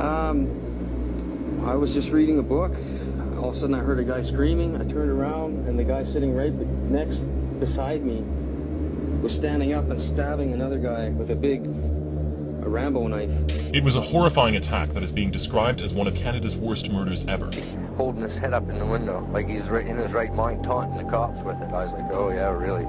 I was just reading a book. All of a sudden I heard a guy screaming. I turned around and the guy sitting right next beside me was standing up and stabbing another guy with a Rambo knife. It was a horrifying attack that is being described as one of Canada's worst murders ever. Holding his head up in the window like he's in his right mind, taunting the cops with it. I was like, oh yeah, really?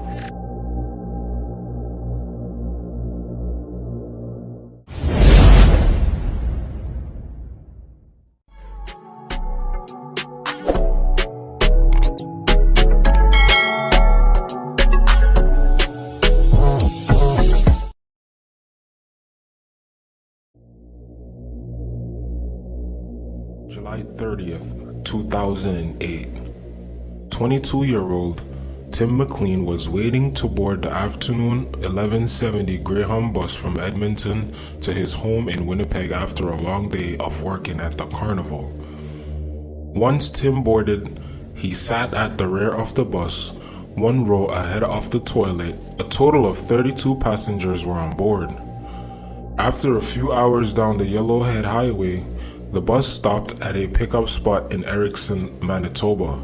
July 30th, 2008. 22-year-old Tim McLean was waiting to board the afternoon 1170 Greyhound bus from Edmonton to his home in Winnipeg after a long day of working at the carnival. Once Tim boarded, he sat at the rear of the bus, one row ahead of the toilet. A total of 32 passengers were on board. After a few hours down the Yellowhead Highway, the bus stopped at a pickup spot in Erickson, Manitoba.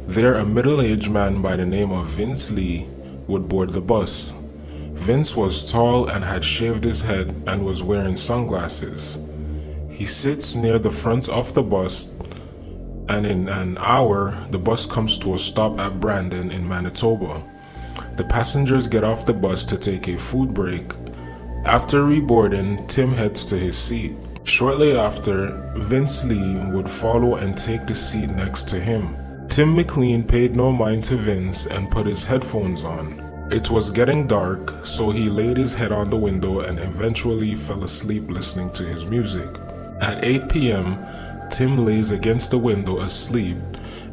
There, a middle-aged man by the name of Vince Lee would board the bus. Vince was tall and had shaved his head and was wearing sunglasses. He sits near the front of the bus, and in an hour, the bus comes to a stop at Brandon in Manitoba. The passengers get off the bus to take a food break. After reboarding, Tim heads to his seat. Shortly after, Vince Lee would follow and take the seat next to him. Tim McLean paid no mind to Vince and put his headphones on. It was getting dark, so he laid his head on the window and eventually fell asleep listening to his music. At 8 p.m., Tim lays against the window asleep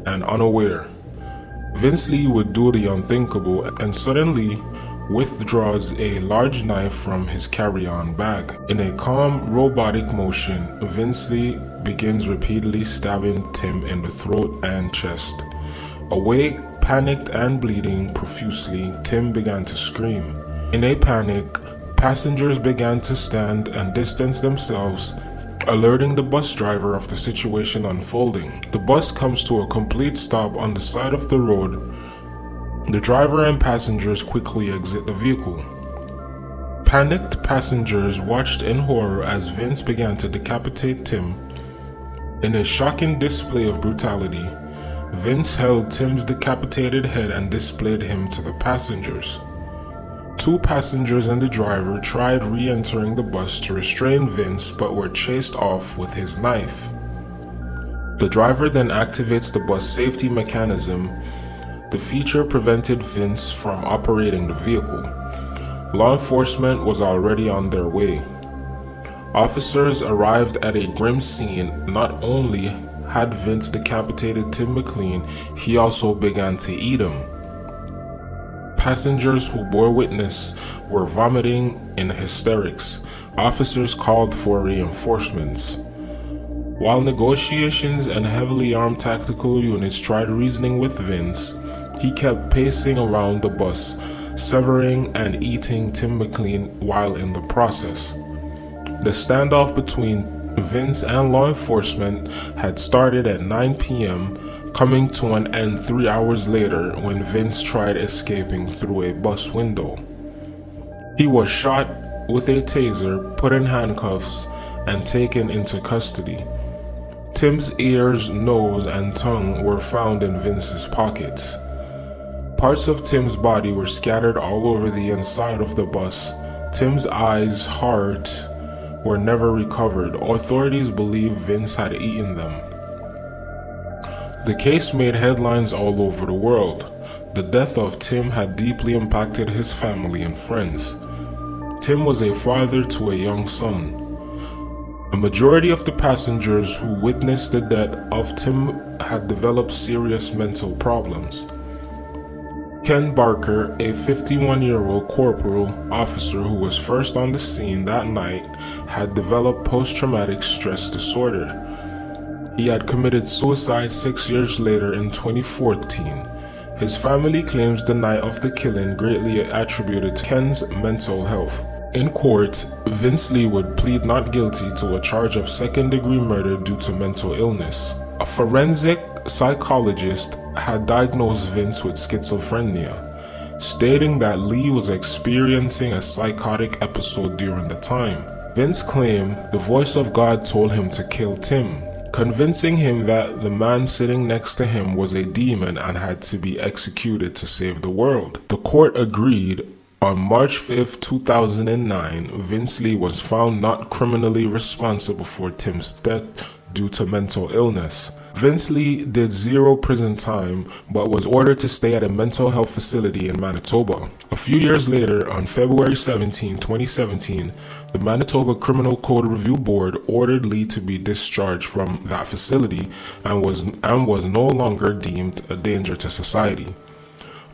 and unaware. Vince Lee would do the unthinkable and suddenly withdraws a large knife from his carry-on bag. In a calm, robotic motion, Vince Lee begins repeatedly stabbing Tim in the throat and chest. Awake, panicked and bleeding profusely, Tim began to scream. In a panic, passengers began to stand and distance themselves, alerting the bus driver of the situation unfolding. The bus comes to a complete stop on the side of the road. The driver and passengers quickly exit the vehicle. Panicked passengers watched in horror as Vince began to decapitate Tim. In a shocking display of brutality, Vince held Tim's decapitated head and displayed him to the passengers. Two passengers and the driver tried re-entering the bus to restrain Vince but were chased off with his knife. The driver then activates the bus safety mechanism. The feature prevented Vince from operating the vehicle. Law enforcement was already on their way. Officers arrived at a grim scene. Not only had Vince decapitated Tim McLean, he also began to eat him. Passengers who bore witness were vomiting in hysterics. Officers called for reinforcements. While negotiations and heavily armed tactical units tried reasoning with Vince, he kept pacing around the bus, severing and eating Tim McLean while in the process. The standoff between Vince and law enforcement had started at 9 p.m., coming to an end 3 hours later when Vince tried escaping through a bus window. He was shot with a taser, put in handcuffs, and taken into custody. Tim's ears, nose, and tongue were found in Vince's pockets. Parts of Tim's body were scattered all over the inside of the bus. Tim's eyes, heart were never recovered. Authorities believe Vince had eaten them. The case made headlines all over the world. The death of Tim had deeply impacted his family and friends. Tim was a father to a young son. A majority of the passengers who witnessed the death of Tim had developed serious mental problems. Ken Barker, a 51-year-old corporal officer who was first on the scene that night, had developed post-traumatic stress disorder. He had committed suicide 6 years later in 2014. His family claims the night of the killing greatly attributed to Ken's mental health. In court, Vince Lee would plead not guilty to a charge of second-degree murder due to mental illness. A forensic psychologist had diagnosed Vince with schizophrenia, stating that Lee was experiencing a psychotic episode during the time. Vince claimed the voice of God told him to kill Tim, convincing him that the man sitting next to him was a demon and had to be executed to save the world. The court agreed. On March 5, 2009, Vince Lee was found not criminally responsible for Tim's death due to mental illness. Vince Lee did 0 prison time but was ordered to stay at a mental health facility in Manitoba. A few years later, on February 17, 2017, the Manitoba Criminal Code Review Board ordered Lee to be discharged from that facility and was no longer deemed a danger to society.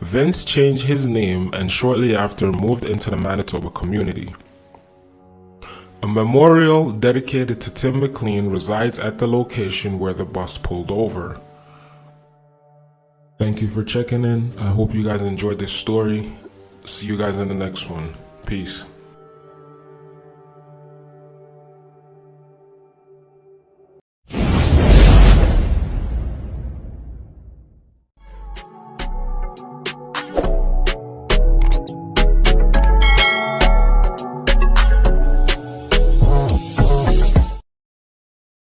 Vince changed his name and shortly after moved into the Manitoba community. A memorial dedicated to Tim McLean resides at the location where the bus pulled over. Thank you for checking in. I hope you guys enjoyed this story. See you guys in the next one. Peace.